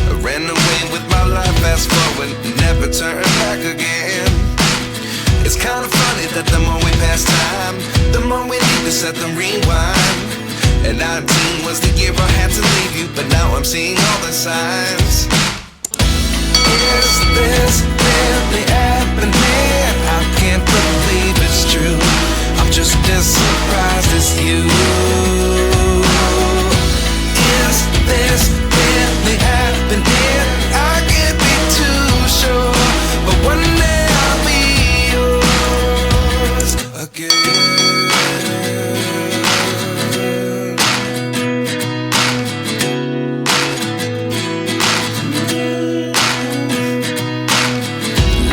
I ran away with my life, fast forward, never turn back again. It's kinda funny that the more we pass time, the more we need to set the rewind. And 19 was the year I had to leave you, but now I'm seeing all the signs. Is this really happening? I can't believe it's true. I'm just as surprised as you. Is this really happening? I can't be too sure, but one day I'll be yours again.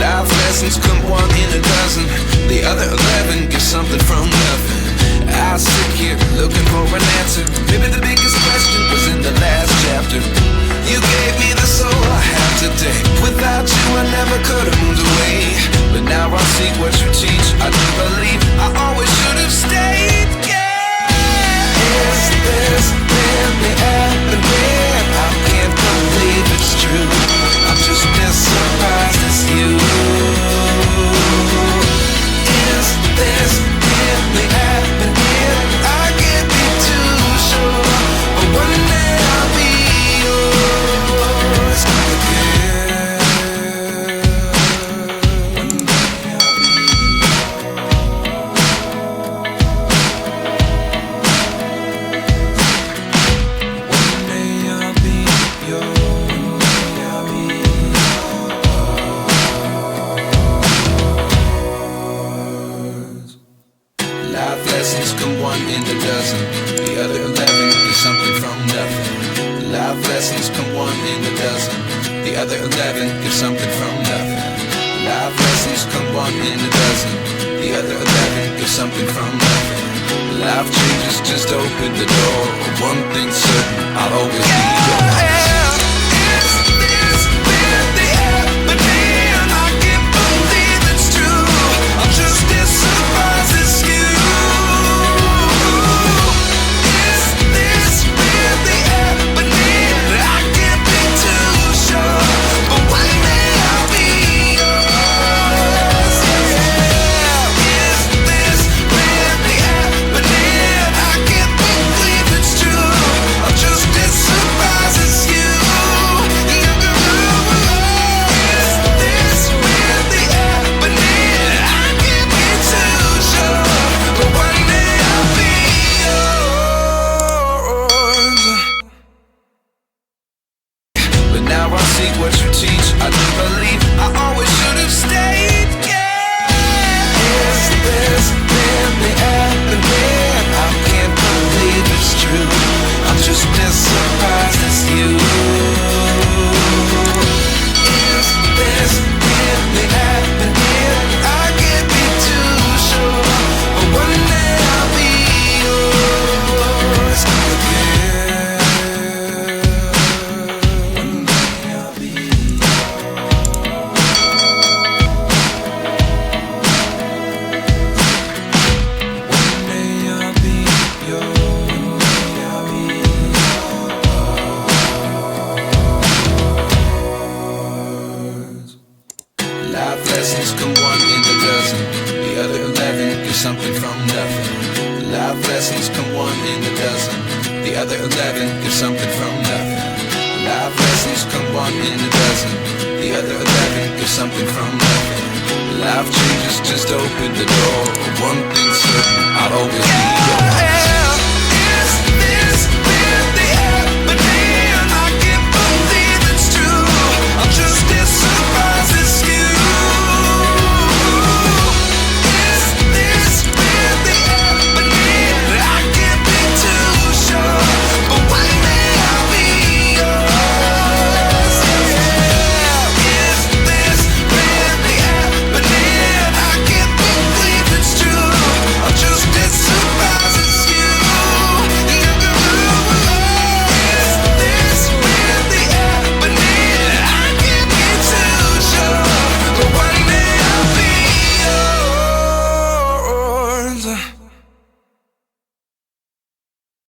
Life lessons come one in a dozen, the other 11 get something from nothing. I sit here looking for an answer. Maybe the biggest question was in the last chapter. You gave me the soul I have today. Without you I never could have moved away. But now I see what you teach. I do believe I always should have stayed. Yeah. Is this really happening? I can't believe it's true. I'm just as surprised as you. Is this really happening? I can't be too sure, but one day I'll be yours again. One day I'll be yours. Life lessons come one in a dozen, the other 11 get something from nothing. Life lessons come one in a dozen, the other 11 get something from nothing. Life lessons come one in a dozen, the other 11 get something from nothing. Life changes just open the door. One thing's certain, I'll always be yours. What you teach, I do believe I always should have stayed. Yeah. Is this really happening? I can't believe it's true. I'm just as surprised as you. Is this really happening? I can't be too sure, but one day I'll be yours again. Life lessons come one in a dozen, the other 11 get something from nothing. Life lessons come one in a dozen, the other 11 get something from nothing. Life lessons come one in a dozen, the other 11 get something from nothing. Life changes just open the door. One thing's certain, I'll always be